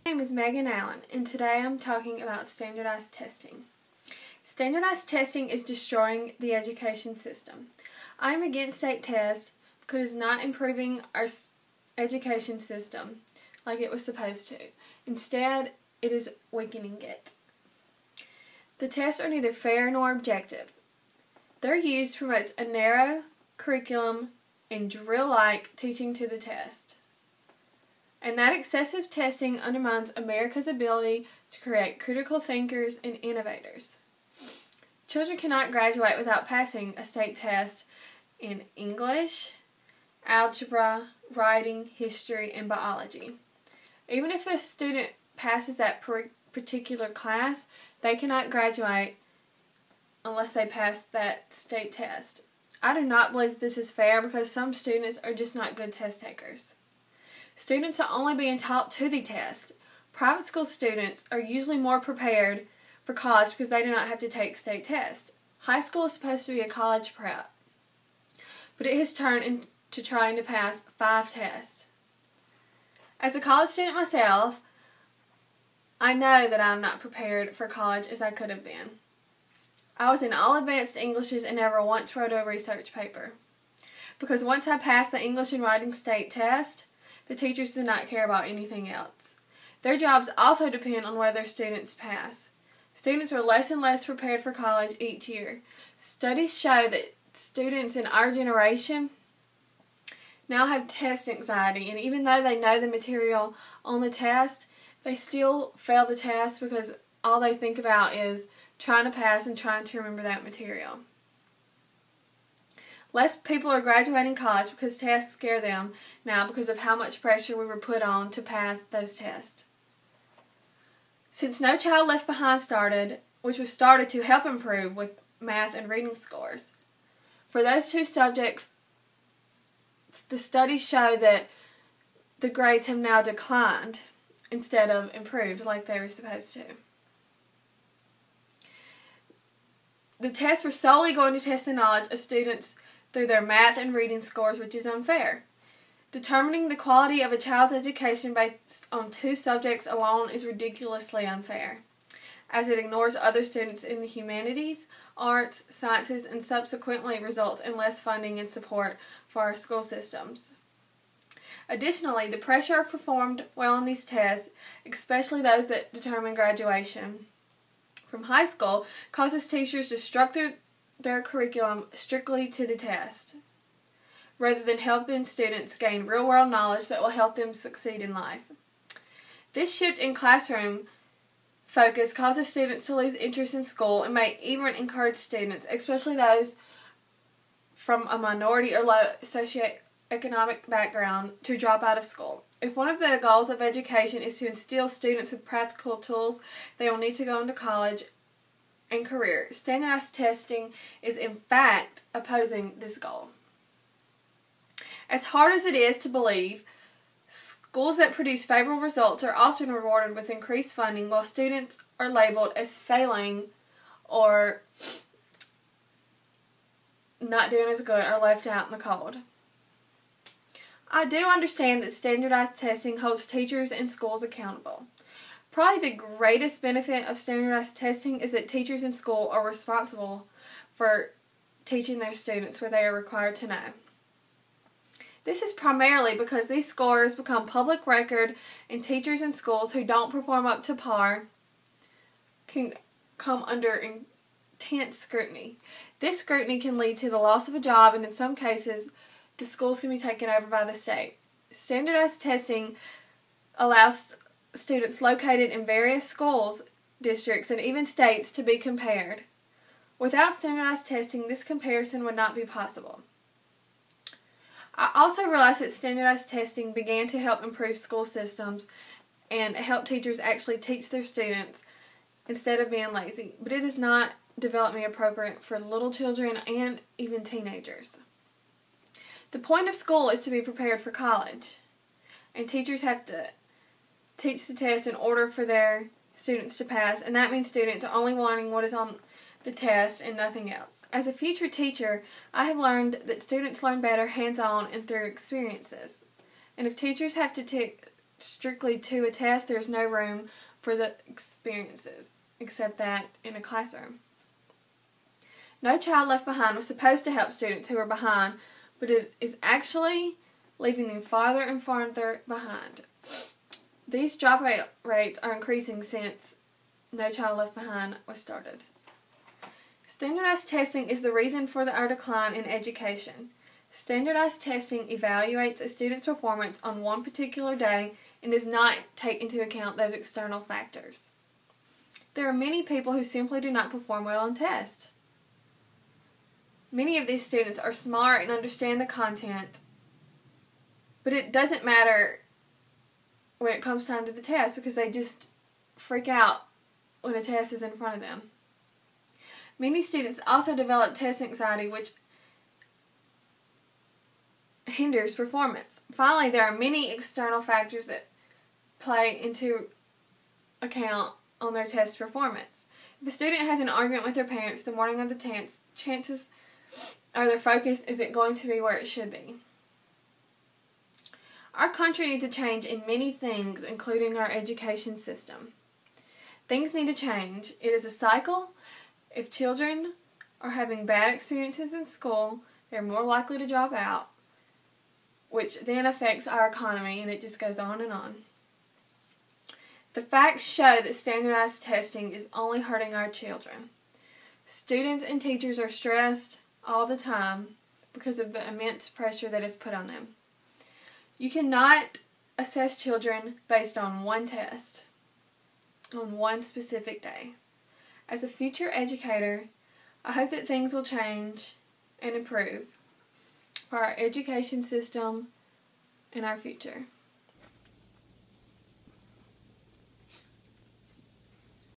My name is Megan Allen, and today I'm talking about standardized testing. Standardized testing is destroying the education system. I am against state tests because it is not improving our education system like it was supposed to. Instead, it is weakening it. The tests are neither fair nor objective. Their use promotes a narrow curriculum and drill-like teaching to the test. And that excessive testing undermines America's ability to create critical thinkers and innovators. Children cannot graduate without passing a state test in English, algebra, writing, history, and biology. Even if a student passes that particular class, they cannot graduate unless they pass that state test. I do not believe this is fair because some students are just not good test takers. Students are only being taught to the test. Private school students are usually more prepared for college because they do not have to take state tests. High school is supposed to be a college prep, but it has turned into trying to pass 5 tests. As a college student myself, I know that I am not prepared for college as I could have been. I was in all advanced Englishes and never once wrote a research paper. Because once I passed the English and writing state test, the teachers did not care about anything else. Their jobs also depend on whether students pass. Students are less and less prepared for college each year. Studies show that students in our generation now have test anxiety, and even though they know the material on the test, they still fail the test because all they think about is trying to pass and trying to remember that material. Less people are graduating college because tests scare them now because of how much pressure we were put on to pass those tests. Since No Child Left Behind started, which was started to help improve with math and reading scores, for those 2 subjects, the studies show that the grades have now declined instead of improved like they were supposed to. The tests were solely going to test the knowledge of students through their math and reading scores, which is unfair. Determining the quality of a child's education based on 2 subjects alone is ridiculously unfair, as it ignores other students in the humanities, arts, sciences, and subsequently results in less funding and support for our school systems. Additionally, the pressure of performed well on these tests, especially those that determine graduation from high school, causes teachers to structure their curriculum strictly to the test, rather than helping students gain real-world knowledge that will help them succeed in life. This shift in classroom focus causes students to lose interest in school and may even encourage students, especially those from a minority or low socioeconomic background, to drop out of school. If one of the goals of education is to instill students with practical tools, they will need to go into college and career. Standardized testing is in fact opposing this goal. As hard as it is to believe, schools that produce favorable results are often rewarded with increased funding, while students are labeled as failing or not doing as good or left out in the cold. I do understand that standardized testing holds teachers and schools accountable. Probably the greatest benefit of standardized testing is that teachers in school are responsible for teaching their students what they are required to know. This is primarily because these scores become public record, and teachers in schools who don't perform up to par can come under intense scrutiny. This scrutiny can lead to the loss of a job, and in some cases, the schools can be taken over by the state. Standardized testing allows students located in various schools, districts, and even states to be compared. Without standardized testing, this comparison would not be possible. I also realize that standardized testing began to help improve school systems and help teachers actually teach their students instead of being lazy, but it is not development appropriate for little children and even teenagers. The point of school is to be prepared for college, and teachers have to teach the test in order for their students to pass, and that means students are only learning what is on the test and nothing else. As a future teacher, I have learned that students learn better hands-on and through experiences. And if teachers have to strictly to a test, there's no room for the experiences, except that in a classroom. No Child Left Behind was supposed to help students who were behind, but it is actually leaving them farther and farther behind. These dropout rates are increasing since No Child Left Behind was started. Standardized testing is the reason for our decline in education. Standardized testing evaluates a student's performance on one particular day and does not take into account those external factors. There are many people who simply do not perform well on tests. Many of these students are smart and understand the content, but it doesn't matter when it comes time to the test because they just freak out when a test is in front of them. Many students also develop test anxiety, which hinders performance. Finally, there are many external factors that play into account on their test performance. If a student has an argument with their parents the morning of the test, chances are their focus isn't going to be where it should be. Our country needs a change in many things, including our education system. Things need to change. It is a cycle. If children are having bad experiences in school, they're more likely to drop out, which then affects our economy, and it just goes on and on. The facts show that standardized testing is only hurting our children. Students and teachers are stressed all the time because of the immense pressure that is put on them. You cannot assess children based on one test, on one specific day. As a future educator, I hope that things will change and improve for our education system and our future.